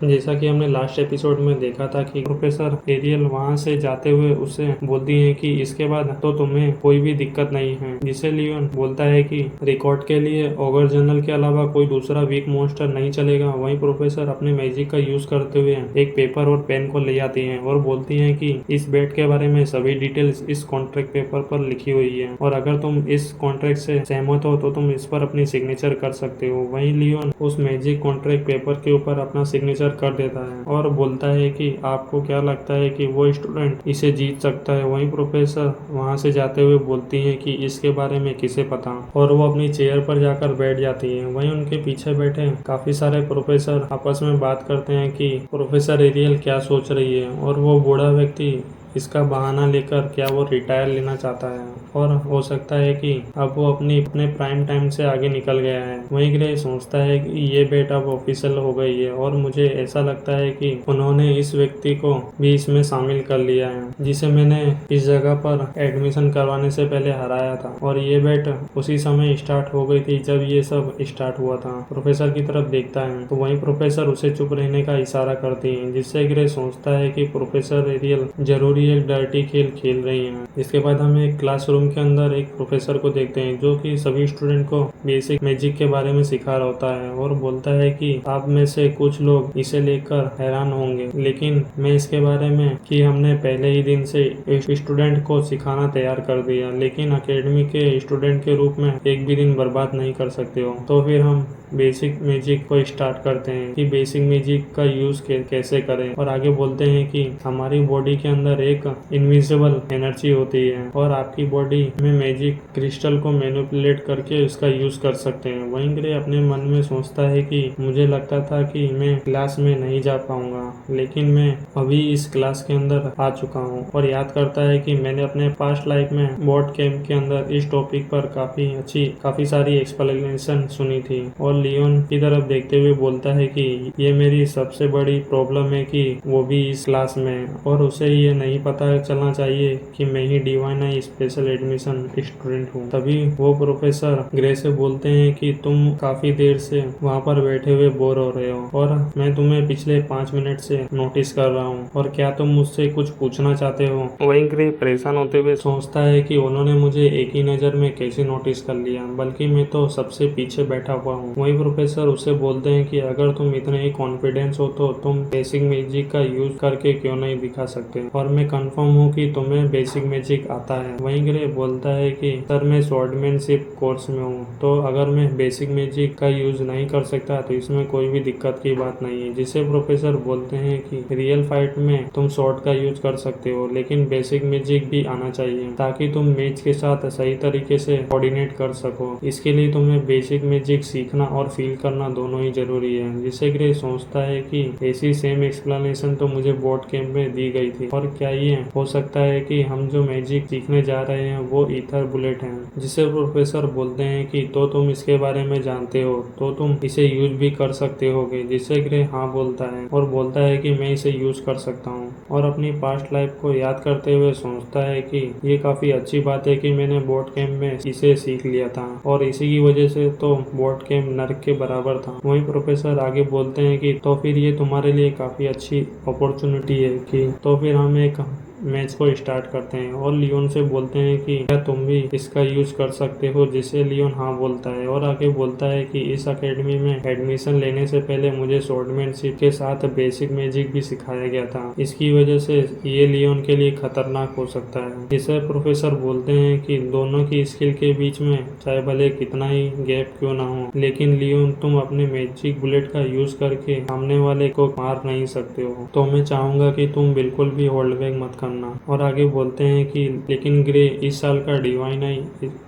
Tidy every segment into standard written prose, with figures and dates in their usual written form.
जैसा कि हमने लास्ट एपिसोड में देखा था कि प्रोफेसर एरियल वहां से जाते हुए उसे बोलती है कि इसके बाद तो तुम्हें कोई भी दिक्कत नहीं है, जिसे लियोन बोलता है कि रिकॉर्ड के लिए ऑगर जनरल के अलावा कोई दूसरा वीक मॉन्स्टर नहीं चलेगा। वहीं प्रोफेसर अपने मैजिक का यूज करते हुए एक पेपर और पेन को ले आती है और बोलती है कि इस बेट के बारे में सभी डिटेल्स इस कॉन्ट्रैक्ट पेपर पर लिखी हुई है और अगर तुम इस कॉन्ट्रैक्ट से सहमत हो तो तुम इस पर अपनी सिग्नेचर कर सकते हो। वहीं लियोन उस मैजिक कॉन्ट्रैक्ट पेपर के ऊपर अपना सिग्नेचर कर देता है और बोलता है कि आपको क्या लगता है कि वो स्टूडेंट इसे जीत सकता है। वहीं प्रोफेसर वहां से जाते हुए बोलती है कि इसके बारे में किसे पता, और वो अपनी चेयर पर जाकर बैठ जाती है। वहीं उनके पीछे बैठे काफी सारे प्रोफेसर आपस में बात करते हैं कि प्रोफेसर एरियल क्या सोच रही है, और वो बूढ़ा व्यक्ति इसका बहाना लेकर क्या वो रिटायर लेना चाहता है और हो सकता है कि अब वो अपने प्राइम टाइम से आगे निकल गया है। वहीं ग्रे सोचता है कि ये बेट अब ऑफिशियल हो गई है और मुझे ऐसा लगता है कि उन्होंने इस व्यक्ति को भी इसमें शामिल कर लिया है जिसे मैंने इस जगह पर एडमिशन करवाने से पहले हराया था, और ये बेट उसी समय स्टार्ट हो गई थी जब ये सब स्टार्ट हुआ था। प्रोफेसर की तरफ देखता है तो वहीं प्रोफेसर उसे चुप रहने का इशारा करती है, जिससे ग्रे सोचता है कि प्रोफेसर एरियल जरूरी एक डर्टी खेल खेल रही हैं। इसके बाद हम एक क्लासरूम के अंदर एक प्रोफेसर को देखते हैं जो कि सभी स्टूडेंट को बेसिक मैजिक के बारे में सिखा रहा होता है और बोलता है कि आप में से कुछ लोग इसे लेकर हैरान होंगे, लेकिन मैं इसके बारे में कि हमने पहले ही दिन से स्टूडेंट को सिखाना तैयार कर दिया, लेकिन अकेडमी के स्टूडेंट के रूप में एक भी दिन बर्बाद नहीं कर सकते हो। तो फिर हम बेसिक मैजिक को स्टार्ट करते हैं कि बेसिक मैजिक का यूज कैसे करें, और आगे बोलते हैं कि हमारी बॉडी के अंदर एक इनविजिबल एनर्जी होती है और आपकी बॉडी में मैजिक क्रिस्टल को मैनिपुलेट करके उसका यूज कर सकते हैं। वहीं ग्रे अपने मन में सोचता है कि मुझे लगता था कि मैं क्लास में नहीं जा पाऊंगा, लेकिन मैं अभी इस क्लास के अंदर आ चुका हूँ, और याद करता है कि मैंने अपने पास्ट लाइफ में बोर्ड कैंप के अंदर इस टॉपिक पर काफी सारी एक्सप्लेनेशन सुनी थी। और लियोन की तरफ देखते हुए बोलता है कि ये मेरी सबसे बड़ी प्रॉब्लम है कि वो भी इस क्लास में, और उसे ये नहीं पता चलना चाहिए कि मैं ही डिवाइन स्पेशल एडमिशन स्टूडेंट हूँ। तभी वो प्रोफेसर ग्रे से बोलते हैं कि तुम काफी देर से वहाँ पर बैठे हुए बोर हो रहे हो और मैं तुम्हें पिछले 5 मिनट से नोटिस कर रहा हूँ, और क्या तुम मुझसे कुछ पूछना चाहते हो। वहीं ग्रे परेशान होते हुए सोचता है कि उन्होंने मुझे एक ही नजर में कैसे नोटिस कर लिया, बल्कि मैं तो सबसे पीछे बैठा हुआ हूँ। वहीं प्रोफेसर उससे बोलते हैं कि अगर तुम इतने ही कॉन्फिडेंस हो तो तुम बेसिक मैजिक का यूज करके क्यों नहीं दिखा सकते, और मैं कंफर्म हूँ कि तुम्हें बेसिक मैजिक आता है। वहीं ग्रे बोलता है कि सर मैं स्वॉर्डमैनशिप कोर्स में हूँ, तो अगर मैं बेसिक मैजिक का यूज नहीं कर सकता तो इसमें कोई भी दिक्कत की बात नहीं है। जिससे प्रोफेसर बोलते हैं कि रियल फाइट में तुम स्वॉर्ड का यूज कर सकते हो, लेकिन बेसिक मैजिक भी आना चाहिए ताकि तुम मैच के साथ सही तरीके से कोऑर्डिनेट कर सको। इसके लिए तुम्हें बेसिक मैजिक सीखना और फील करना दोनों ही जरूरी है। जिससे ग्रे सोचता है कि ऐसी सेम एक्सप्लेनेशन तो मुझे बोर्ड कैंप में दी गई थी, और क्या ये हो सकता है कि हम जो मैजिक सीखने जा रहे हैं वो ईथर बुलेट है। जिससे प्रोफेसर बोलते हैं कि तो तुम इसके बारे में जानते हो तो तुम इसे यूज भी कर सकते होगे। जिससे ग्रे हाँ बोलता है और बोलता है कि मैं इसे यूज कर सकता हूँ, और अपनी पास्ट लाइफ को याद करते हुए सोचता है कि ये काफी अच्छी बात है कि मैंने बोर्ड कैंप में इसे सीख लिया था, और इसी की वजह से तो बोर्ड कैंप नर्क के बराबर था। वहीं प्रोफेसर आगे बोलते हैं कि तो फिर ये तुम्हारे लिए काफी अच्छी अपॉर्चुनिटी है कि तो फिर हम एक मैच को स्टार्ट करते हैं, और लियोन से बोलते हैं कि क्या तुम भी इसका यूज कर सकते हो। जिससे लियोन हाँ बोलता है और आगे बोलता है कि इस एकेडमी में एडमिशन लेने से पहले मुझे स्वॉर्डमैनशिप के साथ बेसिक मैजिक भी सिखाया गया था, इसकी वजह से ये लियोन के लिए खतरनाक हो सकता है। जिससे प्रोफेसर बोलते हैं कि दोनों की स्किल के बीच में चाहे भले कितना ही गैप क्यों ना हो, लेकिन लियोन तुम अपने मैजिक बुलेट का यूज करके सामने वाले को मार नहीं सकते हो, तो मैं चाहूंगा कि तुम बिल्कुल भी होल्ड बैक मत करना। और आगे बोलते हैं कि लेकिन ग्रे इस साल का डिवाइन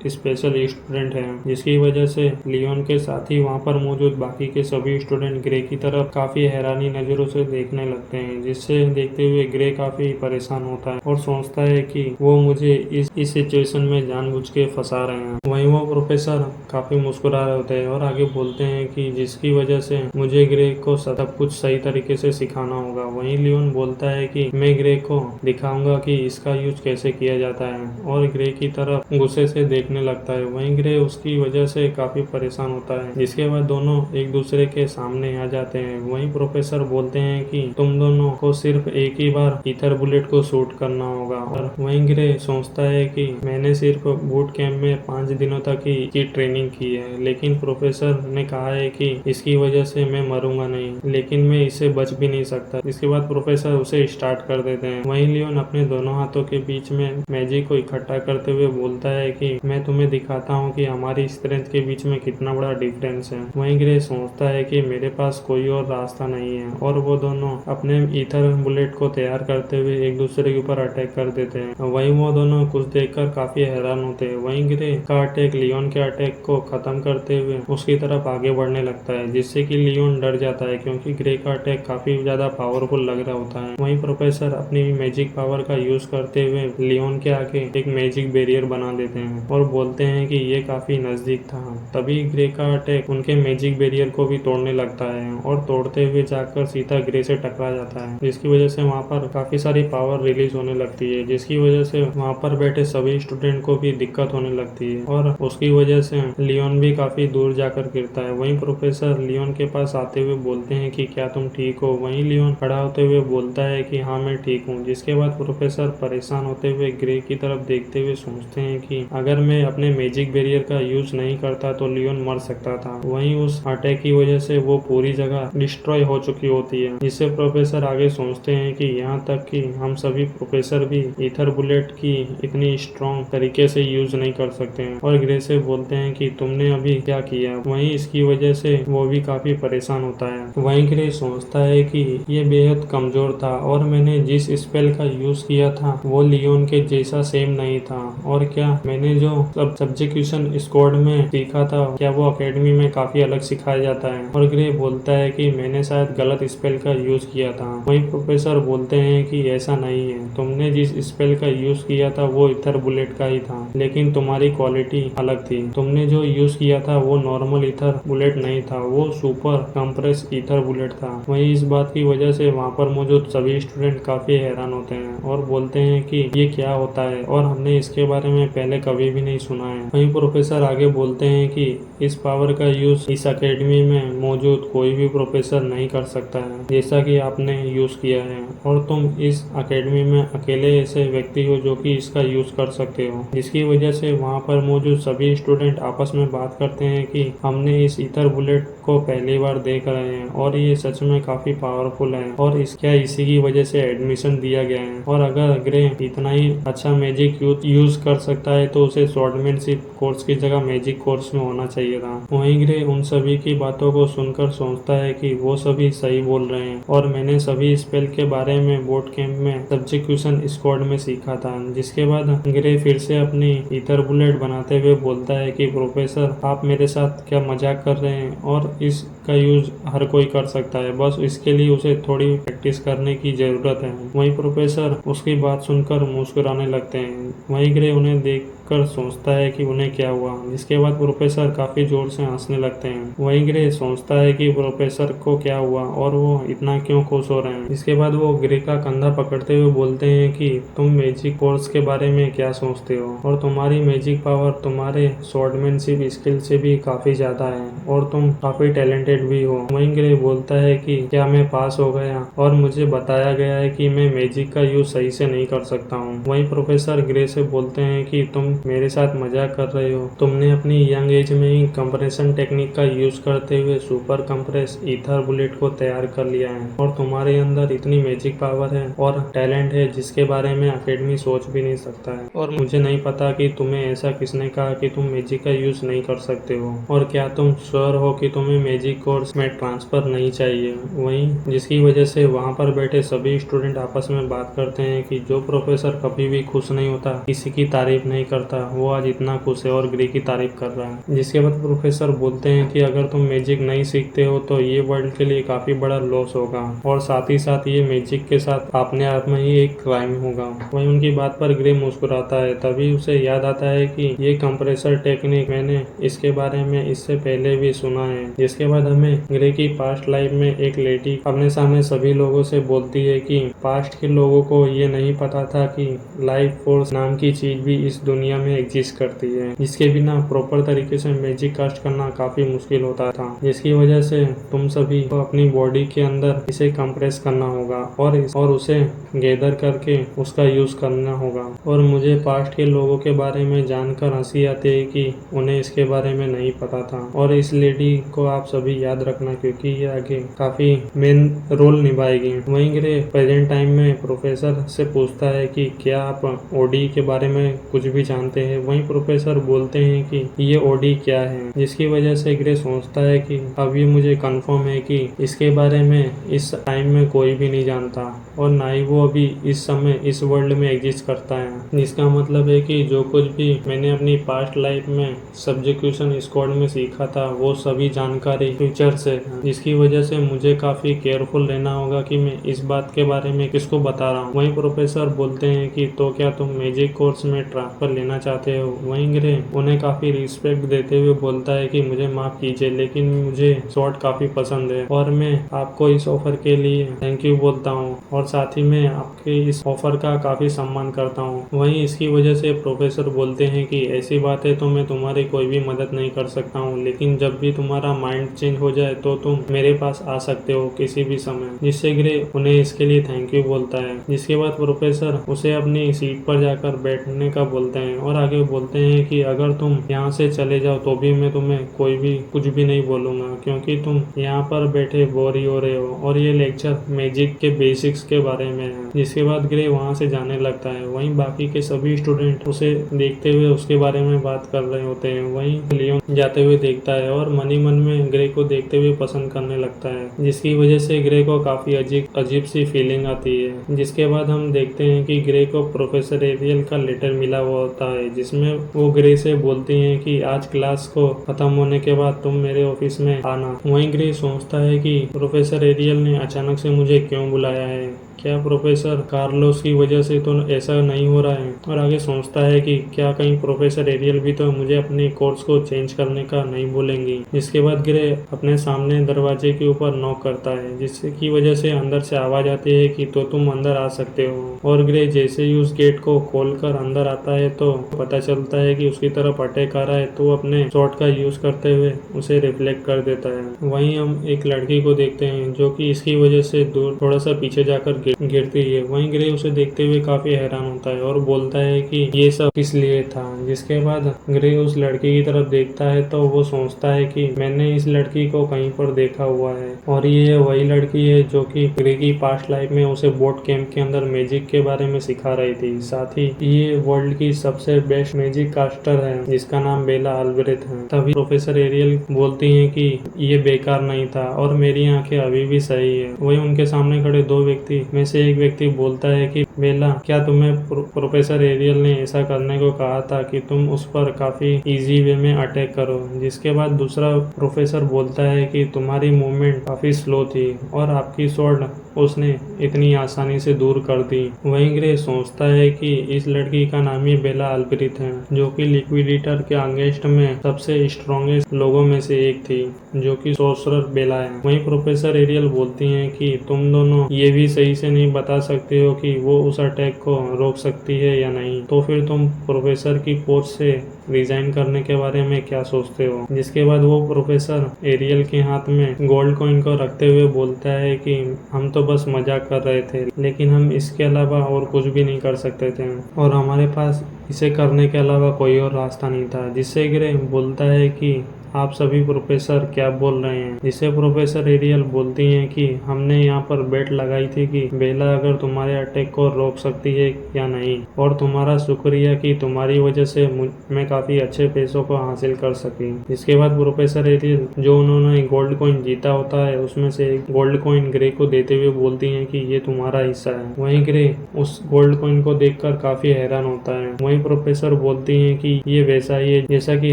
स्पेशल स्टूडेंट है, जिसकी वजह से लियोन के साथ ही वहाँ पर मौजूद बाकी के सभी स्टूडेंट ग्रे की तरफ काफी हैरानी नजरों से देखने लगते हैं। जिससे देखते हुए ग्रे काफी परेशान होता है और सोचता है कि वो मुझे इस सिचुएशन में जानबूझ के फंसा रहे हैं। वहीं वो प्रोफेसर काफी मुस्कुरा रहे होते हैं और आगे बोलते हैं कि जिसकी वजह से मुझे ग्रे को सब कुछ सही तरीके से सिखाना होगा। वहीं लियोन बोलता है कि मैं ग्रे को दिखा दिखाऊंगा कि इसका यूज कैसे किया जाता है, और ग्रे की तरफ गुस्से से देखने लगता है। वहीं ग्रे उसकी वजह से काफी परेशान होता है, जिसके बाद दोनों एक दूसरे के सामने आ जाते हैं। वहीं प्रोफेसर बोलते हैं कि तुम दोनों को सिर्फ एक ही बार ईथर बुलेट को शूट करना होगा, और वहीं ग्रे सोचता है कि मैंने सिर्फ बूट कैंप में 5 दिनों तक की ट्रेनिंग की है, लेकिन प्रोफेसर ने कहा है कि इसकी वजह से मैं मरूंगा नहीं, लेकिन मैं इससे बच भी नहीं सकता। इसके बाद प्रोफेसर उसे स्टार्ट कर देते हैं। वहीं लियोन अपने दोनों हाथों के बीच में मैजिक को इकट्ठा करते हुए बोलता है कि मैं तुम्हें दिखाता हूँ कि हमारी स्ट्रेंथ के बीच में कितना बड़ा डिफरेंस है। वहीं ग्रे सोचता है कि मेरे पास कोई और रास्ता नहीं है, और वो दोनों अपने ईथर बुलेट को तैयार करते हुए एक दूसरे के ऊपर अटैक कर देते हैं। वहीं वो दोनों कुछ देखकर काफी हैरान होते हैं। वहीं ग्रे का अटैक लियोन के अटैक को खत्म करते हुए उसकी तरफ आगे बढ़ने लगता है, जिससे कि लियोन डर जाता है क्योंकि ग्रे का अटैक काफी ज्यादा पावरफुल लग रहा होता है। वहीं प्रोफेसर अपनी मैजिक पावर का यूज करते हुए लियोन के आगे एक मैजिक बैरियर बना देते हैं और बोलते हैं कि ये काफी नजदीक था। तभी ग्रे का अटैक उनके मैजिक बैरियर को भी तोड़ने लगता है, और तोड़ते हुए जाकर सीधा ग्रे से टकरा जाता है, जिसकी वजह से वहाँ पर काफी सारी पावर रिलीज होने लगती है, जिसकी वजह से वहाँ पर बैठे सभी स्टूडेंट को भी दिक्कत होने लगती है, और उसकी वजह से लियोन भी काफी दूर जाकर गिरता है। वहीं प्रोफेसर लियोन के पास आते हुए बोलते हैं कि क्या तुम ठीक हो? वहीं लियोन खड़ा होते हुए बोलता है कि हाँ मैं ठीक हूँ। जिसके बाद प्रोफेसर परेशान होते हुए ग्रे की तरफ देखते हुए सोचते हैं कि अगर मैं अपने मैजिक बैरियर का यूज नहीं करता तो लियोन मर सकता था। वहीं उस अटैक की वजह से वो पूरी जगह डिस्ट्रॉय हो चुकी होती है, जिससे प्रोफेसर आगे सोचते हैं कि यहाँ तक कि हम सभी प्रोफेसर भी ईथर बुलेट की इतनी स्ट्रॉन्ग तरीके से यूज नहीं कर सकते हैं, और ग्रे से बोलते हैं कि तुमने अभी क्या किया। वहीं इसकी वजह से वो भी काफी परेशान होता है। वहीं ग्रे सोचता है कि ये बेहद कमजोर था, और मैंने जिस स्पेल का यूज किया था वो लियोन के जैसा सेम नहीं था, और क्या मैंने जो सब्जेक्यूशन स्क्वाड में सीखा था क्या वो अकेडमी में काफी अलग सिखाया जाता है। और ग्रे बोलता है कि मैंने शायद गलत स्पेल का यूज किया था। वहीं प्रोफेसर बोलते हैं कि ऐसा नहीं है, तुमने जिस स्पेल का यूज किया था वो ईथर बुलेट का ही था, लेकिन तुम्हारी क्वालिटी अलग थी। तुमने जो यूज किया था वो नॉर्मल ईथर बुलेट नहीं था, वो सुपर कंप्रेस ईथर बुलेट था। वहीं इस बात की वजह से वहाँ पर मौजूद सभी स्टूडेंट काफी हैरान होते हैं और बोलते हैं कि ये क्या होता है, और हमने इसके बारे में पहले कभी भी नहीं सुना है। वहीं प्रोफेसर आगे बोलते हैं कि इस पावर का यूज इस अकेडमी में मौजूद कोई भी प्रोफेसर नहीं कर सकता है जैसा कि आपने यूज किया है, और तुम इस अकेडमी में अकेले ऐसे व्यक्ति हो जो कि इसका यूज कर सकते हो। जिसकी वजह से वहाँ पर मौजूद सभी स्टूडेंट आपस में बात करते हैं कि हमने इस ईथर बुलेट को पहली बार देख रहे हैं, और ये सच में काफी पावरफुल है, और इसी की वजह से एडमिशन दिया गया है। और अगर ग्रे इतना ही अच्छा मैजिक यूज कर सकता है तो उसे स्वॉर्डमैनशिप कोर्स की जगह मैजिक कोर्स में होना चाहिए था। वहीं ग्रे उन सभी की बातों को सुनकर सोचता है कि वो सभी सही बोल रहे हैं, और मैंने सभी स्पेल के बारे में बोट कैंप में सब्जेक्यूशन स्क्वाड में सीखा था। जिसके बाद ग्रे फिर से अपनी ईथर बुलेट बनाते हुए बोलता है कि प्रोफेसर आप मेरे साथ क्या मजाक कर रहे हैं, और इसका यूज हर कोई कर सकता है, बस इसके लिए उसे थोड़ी प्रैक्टिस करने की जरूरत है। वहीं प्रोफेसर उसकी बात सुनकर मुस्कुराने लगते हैं। वहीं ग्रे उन्हें देखकर सोचता है कि उन्हें क्या हुआ, जिसके बाद प्रोफेसर काफी जोर से हंसने लगते हैं। वहीं ग्रे सोचता है कि प्रोफेसर को क्या हुआ और वो इतना क्यों खुश हो रहे हैं। इसके बाद वो ग्रे का कंधा पकड़ते हुए बोलते हैं कि तुम मैजिक कोर्स के बारे में क्या सोचते हो, और तुम्हारी मैजिक पावर तुम्हारे स्वॉर्डमैनशिप स्किल से भी काफी ज्यादा है, और तुम काफी टैलेंटेड भी हो। वहीं ग्रे बोलता है कि क्या मैं पास हो गया, और मुझे बताया गया है कि मैं मैजिक का यूज सही से नहीं कर सकता हूँ। वहीं प्रोफेसर ग्रे से बोलते हैं कि तुम मेरे साथ मजाक कर रहे हो, तुमने अपनी यंग एज में ही कंप्रेशन टेक्निक का यूज करते हुए सुपर कंप्रेस ईथर बुलेट को तैयार कर लिया है, और तुम्हारे अंदर इतनी मैजिक पावर है और टैलेंट है जिसके बारे में अकेडमी सोच भी नहीं सकता है, और मुझे नहीं पता कि तुम्हें ऐसा किसने कहा कि तुम मैजिक का यूज नहीं कर सकते हो, और क्या तुम श्योर हो कि तुम्हें मैजिक कोर्स में ट्रांसफर नहीं चाहिए। वहीं जिसकी वजह से वहाँ पर बैठे सभी स्टूडेंट आपस में बात करते हैं कि जो प्रोफेसर कभी भी खुश नहीं होता, किसी की तारीफ नहीं करता, वो आज इतना खुश है और ग्रे की तारीफ कर रहा है। जिसके बाद प्रोफेसर बोलते हैं कि अगर तुम मैजिक नहीं सीखते हो तो ये वर्ल्ड के लिए काफी बड़ा लॉस होगा, और साथ ही साथ ये मैजिक के साथ अपने आप में ही एक क्राइम होगा। वहीं उनकी बात पर ग्रे मुस्कुराता है। तभी उसे याद आता है कि ये कंप्रेसर टेक्निक मैंने इसके बारे में इससे पहले भी सुना है। जिसके बाद बाद में ग्रे की पास्ट लाइफ में एक लेडी अपने सामने सभी लोगों से बोलती है कि पास्ट के लोगों को ये नहीं पता था कि लाइफ फोर्स नाम की चीज भी इस दुनिया में एग्जिस्ट करती है, जिसके बिना प्रॉपर तरीके से मैजिक कास्ट करना काफी मुश्किल होता था, जिसकी वजह से तुम सभी को अपनी बॉडी के अंदर इसे कंप्रेस करना होगा और उसे गैदर करके उसका यूज करना होगा। और मुझे पास्ट के लोगों के बारे में जानकर हंसी आती है कि उन्हें इसके बारे में नहीं पता था। और इस लेडी को आप सभी याद रखना क्योंकि ये आगे काफी मेन रोल निभाएगी। वहीं ग्रे प्रेजेंट टाइम में प्रोफेसर से पूछता है कि क्या आप ओडी के बारे में कुछ भी जानते हैं। वहीं प्रोफेसर बोलते हैं कि ये ओडी क्या है, जिसकी वजह से ग्रे सोचता है कि अब ये मुझे कंफर्म है कि इसके बारे में इस टाइम में कोई भी नहीं जानता और ना ही वो अभी इस समय इस वर्ल्ड में एग्जिस्ट करता है, जिसका मतलब है कि जो कुछ भी मैंने अपनी पास्ट लाइफ में सब्जेक्यूशन स्क्वाड में सीखा था वो सभी जानकारी फ्यूचर से है, जिसकी वजह से मुझे काफी केयरफुल रहना होगा कि मैं इस बात के बारे में किसको बता रहा हूँ। वहीं प्रोफेसर बोलते हैं कि तो क्या तुम मैजिक कोर्स में ट्रांसफर लेना चाहते हो। वहीं ग्रे उन्हें काफी रिस्पेक्ट देते हुए बोलता है कि मुझे माफ कीजिए लेकिन मुझे शॉर्ट काफी पसंद है और मैं आपको इस ऑफर के लिए थैंक यू बोलता हूँ और साथ ही मैं आपके इस ऑफर का काफी सम्मान करता हूँ। वहीं इसकी वजह से प्रोफेसर बोलते हैं कि ऐसी बात है तो मैं तुम्हारी कोई भी मदद नहीं कर सकता हूँ, लेकिन जब भी तुम्हारा माइंड चेंज हो जाए तो तुम मेरे पास आ सकते हो किसी भी समय। जिससे ग्रे उन्हें इसके लिए थैंक यू बोलता है। जिसके बाद प्रोफेसर उसे अपनी सीट पर जाकर बैठने का बोलते हैं और आगे बोलते हैं कि अगर तुम यहाँ से चले जाओ तो भी मैं तुम्हें कुछ भी नहीं बोलूंगा क्योंकि तुम यहाँ पर बैठे बोर ही हो रहे हो और ये लेक्चर मैजिक के बेसिक्स के बारे में है। जिसके बाद ग्रे वहाँ से जाने लगता है। वहीं बाकी के सभी स्टूडेंट उसे देखते हुए उसके बारे में बात कर रहे होते हैं। वहीं लियोन जाते हुए देखता है और मन ही मन में ग्रे को देखते हुए पसंद करने लगता है, जिसकी वजह से ग्रे को काफी अजीब सी फीलिंग आती है। जिसके बाद हम देखते हैं कि ग्रे को प्रोफेसर एरियल का लेटर मिला हुआ होता है जिसमें वो ग्रे से बोलती हैं कि आज क्लास को खत्म होने के बाद तुम मेरे ऑफिस में आना। वहीं ग्रे सोचता है कि प्रोफेसर एरियल ने अचानक से मुझे क्यों बुलाया है, क्या प्रोफेसर कार्लोस की वजह से तो ऐसा नहीं हो रहा है। और आगे सोचता है कि क्या कहीं प्रोफेसर एरियल भी तो मुझे अपने कोर्स को चेंज करने का नहीं बोलेंगी। जिसके बाद ग्रे अपने सामने दरवाजे के ऊपर नॉक करता है जिसकी वजह से अंदर से आवाज आती है कि तो तुम अंदर आ सकते हो। और ग्रे जैसे ही उस गेट को खोलकर अंदर आता है तो पता चलता है कि उसकी तरफ अटैक आ रहा है, तो अपने शॉट का यूज करते हुए उसे रिफ्लेक्ट कर देता है। वहीं हम एक लड़की को देखते हैं जो कि इसकी वजह से दूर थोड़ा सा पीछे जाकर गिरती है। वहीं ग्रे उसे देखते हुए काफी हैरान होता है और बोलता है कि ये सब किस लिए था। जिसके बाद ग्रे उस लड़की की तरफ देखता है तो वो सोचता है कि मैंने इस लड़की को कहीं पर देखा हुआ है और ये वही लड़की है जो कि ग्रे की पास्ट लाइफ में उसे बोट कैंप के अंदर मैजिक के बारे में सिखा रही थी। साथ ही ये वर्ल्ड की सबसे बेस्ट मैजिक कास्टर है जिसका नाम बेला अल्ब्रेथ है। तभी प्रोफेसर एरियल बोलती है कि ये बेकार नहीं था और मेरी आंखें अभी भी सही है। वही उनके सामने खड़े दो व्यक्ति में से एक व्यक्ति बोलता है कि बेला, क्या तुम्हें प्रोफेसर एरियल ने ऐसा करने को कहा था कि तुम उस पर काफी इजी वे में अटैक करो। जिसके बाद दूसरा प्रोफेसर बोलता है कि तुम्हारी मूवमेंट काफी स्लो थी और आपकी स्वॉर्ड उसने इतनी आसानी से दूर कर दी। वहीं ग्रे सोचता है कि इस लड़की का नाम ही बेला अल्ब्रेथ है जो कि लिक्विडेटर के अगेंस्ट में सबसे स्ट्रॉन्गेस्ट लोगों में से एक थी जो कि सोर्सरर बेला है। वहीं प्रोफेसर एरियल बोलती हैं कि तुम दोनों ये भी सही से नहीं बता सकते हो कि वो उस अटैक को रोक सकती है या नहीं, तो फिर तुम प्रोफेसर की पोस्ट से रिजाइन करने के बारे में क्या सोचते हो। जिसके बाद वो प्रोफेसर एरियल के हाथ में गोल्ड कॉइन को रखते हुए बोलता है कि हम तो बस मजाक कर रहे थे लेकिन हम इसके अलावा और कुछ भी नहीं कर सकते थे और हमारे पास इसे करने के अलावा कोई और रास्ता नहीं था। जिससे ग्रे बोलता है कि आप सभी प्रोफेसर क्या बोल रहे हैं। जिसे प्रोफेसर एरियल बोलती हैं कि हमने यहाँ पर बेट लगाई थी कि बेला अगर तुम्हारे अटैक को रोक सकती है या नहीं, और तुम्हारा शुक्रिया कि तुम्हारी वजह से मैं काफी अच्छे पैसों को हासिल कर सकी। इसके बाद प्रोफेसर एरियल जो उन्होंने गोल्ड कॉइन जीता होता है उसमें से एक गोल्ड कॉइन ग्रे को देते हुए बोलती है कि ये तुम्हारा हिस्सा है। वहीं ग्रे उस गोल्ड कॉइन को देखकर काफी हैरान होता है। वहीं प्रोफेसर बोलती है कि ये वैसा ही है जैसा कि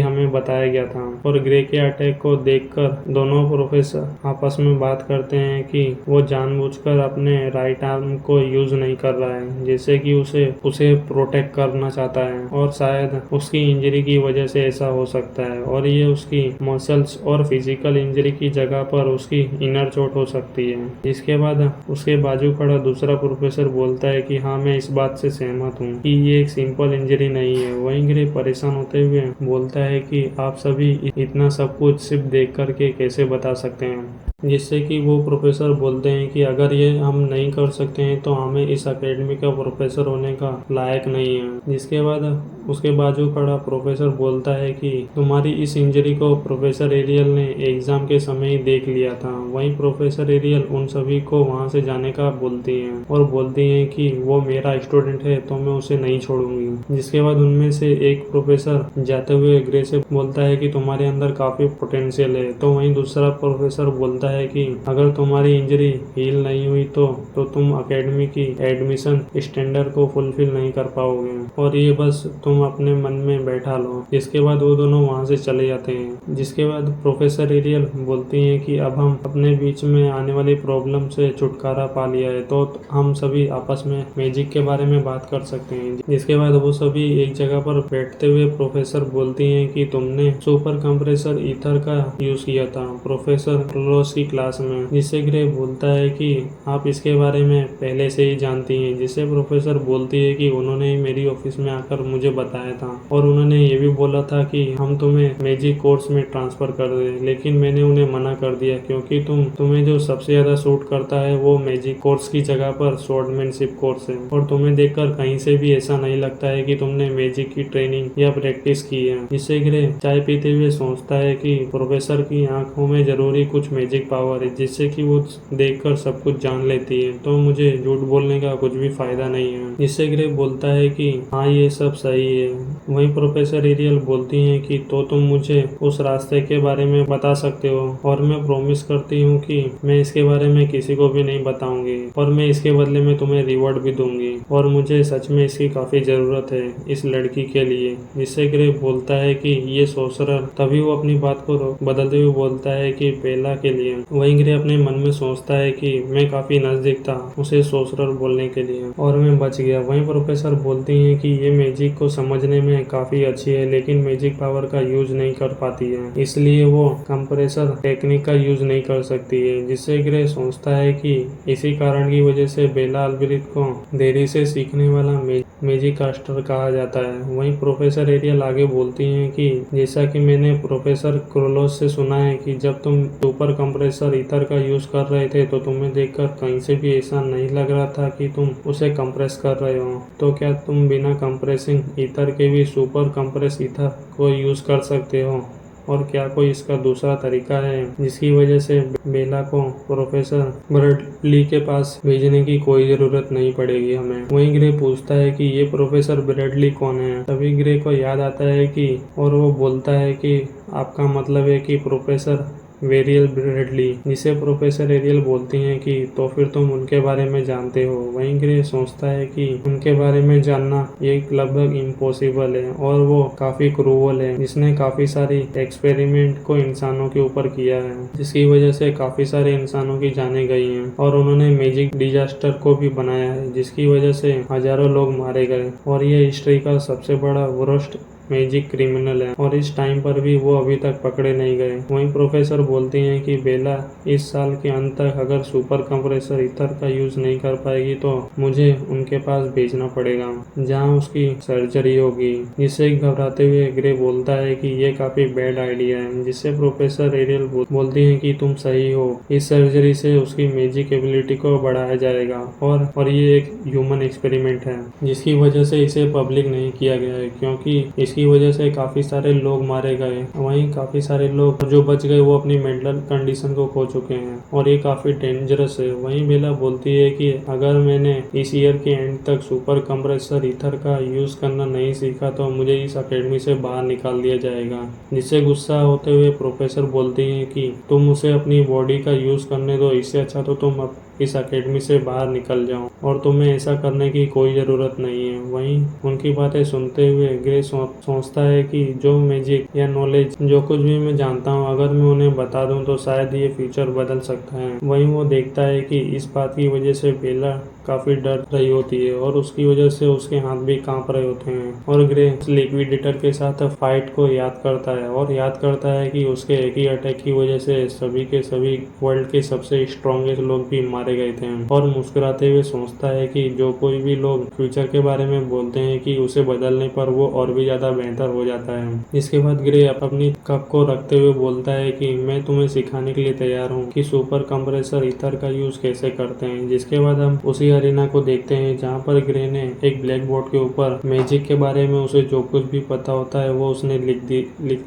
हमें बताया गया था और ग्रे के अटैक को देखकर दोनों प्रोफेसर आपस में बात करते हैं कि वो जानबूझकर अपने राइट आर्म को यूज नहीं कर रहा है, जैसे कि उसे प्रोटेक्ट करना चाहता है और शायद उसकी इंजरी की वजह से ऐसा हो सकता है और ये उसकी मसल्स और फिजिकल इंजरी की जगह पर उसकी इनर चोट हो सकती है। इसके बाद उसके बाजू खड़ा दूसरा प्रोफेसर बोलता है कि हाँ, मैं इस बात से सहमत हूँ कि ये एक सिंपल इंजरी नहीं है। वहीं ग्रे परेशान होते हुए बोलता है कि आप सभी इतना सब कुछ सिर्फ देख करके कैसे बता सकते हैं, जिससे कि वो प्रोफेसर बोलते हैं कि अगर ये हम नहीं कर सकते हैं तो हमें इस एकेडमी का प्रोफेसर होने का लायक नहीं है। जिसके बाद उसके बाजू खड़ा प्रोफेसर बोलता है कि तुम्हारी इस इंजरी को प्रोफेसर एरियल ने एग्जाम के समय ही देख लिया था। वहीं प्रोफेसर एरियल उन सभी को वहां से जाने का बोलती हैं और बोलती हैं कि वो मेरा स्टूडेंट है तो मैं उसे नहीं छोड़ूंगी। जिसके बाद उनमें से एक प्रोफेसर जाते हुए ग्रे से बोलता है कि तुम्हारे अंदर काफी पोटेंशियल है। तो वहीं दूसरा प्रोफेसर बोलता है कि अगर तुम्हारी इंजरी हील नहीं हुई तो तुम एकेडमी की एडमिशन स्टैंडर्ड को फुलफिल नहीं कर पाओगे और ये बस तुम अपने मन में बैठा लो। जिसके बाद वो दोनों वहां से चले जाते हैं। जिसके बाद प्रोफेसर एरियल बोलती हैं कि अब हम अपने बीच में आने वाली प्रॉब्लम से छुटकारा पा लिया है तो हम सभी आपस में मैजिक के बारे में बात कर सकते हैं। जिसके बाद वो सभी एक जगह पर बैठते हुए प्रोफेसर बोलती हैं कि तुमने सुपर कंप्रेसर ईथर का यूज किया था प्रोफेसर क्लोरोस की क्लास में। जिससे ग्रे बोलता है कि आप इसके बारे में पहले से ही जानती हैं। जिससे प्रोफेसर बोलती है कि उन्होंने ही मेरी ऑफिस में आकर मुझे बताया था और उन्होंने ये भी बोला था कि हम तुम्हें मैजिक कोर्स में ट्रांसफर कर दें, लेकिन मैंने उन्हें मना कर दिया क्योंकि तुम्हें जो सबसे ज्यादा सूट करता है वो मैजिक कोर्स की जगह पर स्वॉर्डमैनशिप कोर्स है और तुम्हें देखकर कहीं से भी ऐसा नहीं लगता है कि तुमने मैजिक की ट्रेनिंग या प्रैक्टिस की है। जिससे ग्रे चाय पीते हुए सोचता है कि प्रोफेसर की आंखों में जरूरी कुछ मैजिक पावर है जिससे कि वो देखकर सब कुछ जान लेती है, तो मुझे झूठ बोलने का कुछ भी फायदा नहीं है। जिससे ग्रे बोलता है कि हाँ, ये सब सही है। वहीं प्रोफेसर एरियल बोलती हैं कि तो तुम मुझे उस रास्ते के बारे में बता सकते हो और मैं प्रॉमिस करती हूँ कि मैं इसके बारे में किसी को भी नहीं बताऊंगी और मैं इसके बदले में तुम्हें रिवॉर्ड भी दूंगी और मुझे सच में इसकी काफी जरूरत है इस लड़की के लिए। जिससे ग्रे बोलता है कि ये सोचर तभी वो अपनी बात को बदलते हुए बोलता है कि बेला के लिए। वहीं ग्रे अपने मन में सोचता है कि मैं काफी नजदीक था उसे सोचर बोलने के लिए और मैं बच गया। वहीं प्रोफेसर बोलती हैं कि ये मैजिक को समझने में काफी अच्छी है लेकिन मैजिक पावर का यूज नहीं कर पाती है, इसलिए वो कंप्रेसर टेक्निक का यूज नहीं कर सकती है। जिससे ग्रे सोचता है कि इसी कारण की वजह से बेला अल्ब्रिथ को देरी से सीखने वाला मैजिक कास्टर कहा जाता है। वहीं प्रोफेसर एरियल आगे बोलती हैं कि जैसा कि मैंने प्रोफेसर क्रोलोस से सुना है कि जब तुम सुपर कंप्रेसर ईथर का यूज कर रहे थे तो तुम्हें देखकर कहीं से भी ऐसा नहीं लग रहा था कि तुम उसे कंप्रेस कर रहे हो, तो क्या तुम बिना कंप्रेसिंग ईथर के भी सुपर कंप्रेस ईथर को यूज कर सकते हो और क्या कोई इसका दूसरा तरीका है जिसकी वजह से बेला को प्रोफेसर ब्रेडली के पास भेजने की कोई जरूरत नहीं पड़ेगी हमें। वहीं ग्रे पूछता है कि ये प्रोफेसर ब्रेडली कौन है। तभी ग्रे को याद आता है कि और वो बोलता है कि आपका मतलब है कि प्रोफेसर वेरियल ब्रेडली। जिसे प्रोफेसर एरियल बोलती हैं कि तो फिर तुम उनके बारे में जानते हो। वहीं ग्रे सोचता है कि उनके बारे में जानना ये लगभग इम्पॉसिबल है और वो काफी क्रूअल है, जिसने काफी सारी एक्सपेरिमेंट को इंसानों के ऊपर किया है जिसकी वजह से काफी सारे इंसानों की जानें गई हैं और उन्होंने मैजिक डिजास्टर को भी बनाया है जिसकी वजह से हजारों लोग मारे गए और ये हिस्ट्री का सबसे बड़ा वर्स्ट मैजिक क्रिमिनल है और इस टाइम पर भी वो अभी तक पकड़े नहीं गए। वहीं प्रोफेसर बोलती हैं कि बेला इस साल के अंत तक अगर सुपर कंप्रेसर ईथर का यूज नहीं कर पाएगी तो मुझे उनके पास भेजना पड़ेगा जहां उसकी सर्जरी होगी। जिससे घबराते हुए ग्रे बोलता है कि ये काफी बैड आइडिया है। जिससे प्रोफेसर एरियल बोलती हैं कि तुम सही हो, इस सर्जरी से उसकी मैजिक एबिलिटी को बढ़ाया जाएगा और ये एक ह्यूमन एक्सपेरिमेंट है जिसकी वजह से इसे पब्लिक नहीं किया गया है क्योंकि इसकी वजह से काफी सारे लोग मारे गए। वहीं काफी सारे लोग जो बच गए वो अपनी मेंटल कंडीशन को खो चुके हैं और ये काफी डेंजरस है। वहीं बेला बोलती है कि अगर मैंने इस ईयर के एंड तक सुपर कंप्रेसर ईथर का यूज करना नहीं सीखा तो मुझे इस एकेडमी से बाहर निकाल दिया जाएगा। जिससे गुस्सा होते हुए प्रोफेसर बोलती हैं कि तुम उसे अपनी बॉडी का यूज करने दो, इससे अच्छा तो तुम इस एकेडमी से बाहर निकल जाऊं और तुम्हें ऐसा करने की कोई ज़रूरत नहीं है। वहीं उनकी बातें सुनते हुए ग्रे सोचता है कि जो मैजिक या नॉलेज जो कुछ भी मैं जानता हूँ, अगर मैं उन्हें बता दूं तो शायद ये फ्यूचर बदल सकता है। वहीं वो देखता है कि इस बात की वजह से बेला काफी डर रही होती है और उसकी वजह से उसके हाथ भी कांप रहे होते हैं। और ग्रे लिक्विडेटर के साथ फाइट को याद करता है और याद करता है कि उसके एक ही अटैक की वजह से सभी के सभी वर्ल्ड के सबसे स्ट्रॉन्गेस्ट लोग भी मारे गए थे। और मुस्कुराते हुए सोचता है कि जो कोई भी लोग फ्यूचर के बारे में बोलते हैं कि उसे बदलने पर वो और भी ज्यादा बेहतर हो जाता है। इसके बाद ग्रे अपनी कप को रखते हुए बोलता है कि मैं तुम्हें सिखाने के लिए तैयार हूँ कि सुपर कंप्रेसर ईथर का यूज कैसे करते हैं। जिसके बाद हम उसी अरीना को देखते हैं जहाँ पर ग्रे ने एक ब्लैक बोर्ड के ऊपर मैजिक के बारे में उसे जो कुछ भी पता होता है वो उसने लिख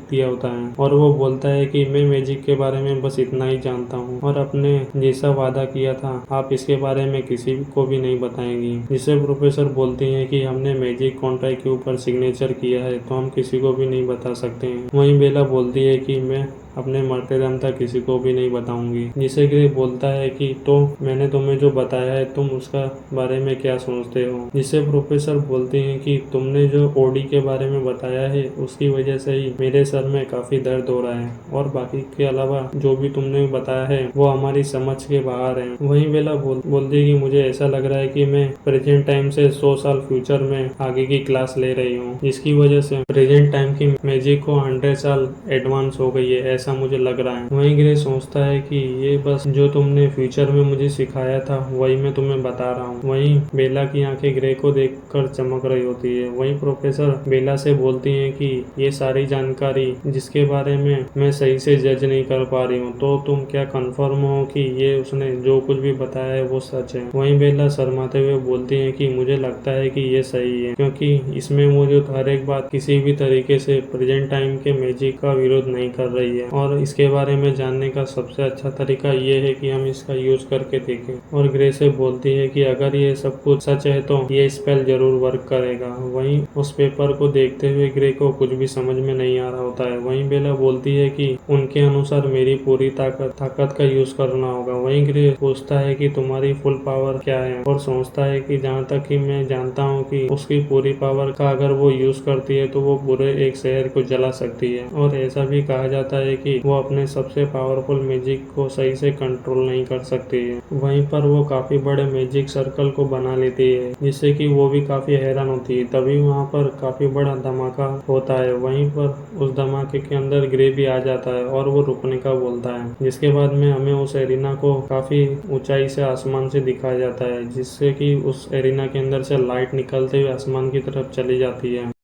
दिया होता है। और वो बोलता है कि मैं मैजिक के बारे में बस इतना ही जानता हूँ और अपने जैसा वादा किया था आप इसके बारे में किसी को भी नहीं बताएंगी। जिससे प्रोफेसर बोलती हैं कि हमने मैजिक कॉन्ट्रैक्ट के ऊपर सिग्नेचर किया है तो हम किसी को भी नहीं बता सकते हैं। वहीं बेला बोलती है कि मैं अपने मरते दम तक किसी को भी नहीं बताऊंगी। जिसे ग्रे बोलता है कि तो मैंने तुम्हें जो बताया है तुम उसका बारे में क्या सोचते हो। जिससे प्रोफेसर बोलते हैं कि तुमने जो ओडी के बारे में बताया है उसकी वजह से ही मेरे सर में काफी दर्द हो रहा है और बाकी के अलावा जो भी तुमने बताया है वो हमारी समझ के बाहर है। वहीं बेला बोलती है कि मुझे ऐसा लग रहा है कि मैं प्रेजेंट टाइम से 100 साल फ्यूचर में आगे की क्लास ले रही हूँ, जिसकी वजह से प्रेजेंट टाइम की मैजिक को 100 साल एडवांस हो गई है, ऐसा मुझे लग रहा है। वहीं ग्रे सोचता है कि ये बस जो तुमने फ्यूचर में मुझे सिखाया था वही मैं तुम्हें बता रहा हूँ। वहीं बेला की आंखें ग्रे को देखकर चमक रही होती है। वहीं प्रोफेसर बेला से बोलती हैं कि ये सारी जानकारी जिसके बारे में मैं सही से जज नहीं कर पा रही हूँ, तो तुम क्या कंफर्म हो कि ये उसने जो कुछ भी बताया है वो सच है। वहीं बेला शर्माते हुए बोलती है कि मुझे लगता है कि ये सही है क्योंकि इसमें मौजूद हर एक बात किसी भी तरीके से प्रेजेंट टाइम के मैजिक का विरोध नहीं कर रही है और इसके बारे में जानने का सबसे अच्छा तरीका ये है कि हम इसका यूज करके देखें। और ग्रे से बोलती है कि अगर ये सब कुछ सच है तो ये स्पेल जरूर वर्क करेगा। वहीं उस पेपर को देखते हुए ग्रे को कुछ भी समझ में नहीं आ रहा होता है। वहीं बेला बोलती है कि उनके अनुसार मेरी पूरी ताकत का यूज करना होगा। वहीं ग्रे पूछता है कि तुम्हारी फुल पावर क्या है और सोचता है कि जहाँ तक कि मैं जानता हूँ कि उसकी पूरी पावर का अगर वो यूज करती है तो वो पूरे एक शहर को जला सकती है। और ऐसा भी कहा जाता है कि वो अपने सबसे पावरफुल मैजिक को सही से कंट्रोल नहीं कर सकती है। वहीं पर वो काफी बड़े मैजिक सर्कल को बना लेती है जिससे कि वो भी काफी हैरान होती है। तभी वहाँ पर काफी बड़ा धमाका होता है। वहीं पर उस धमाके के अंदर ग्रे भी आ जाता है और वो रुकने का बोलता है। जिसके बाद में हमें उस एरिना को काफी ऊंचाई से आसमान से दिखाया जाता है जिससे कि उस एरिना के अंदर से लाइट निकलते हुए आसमान की तरफ चली जाती है।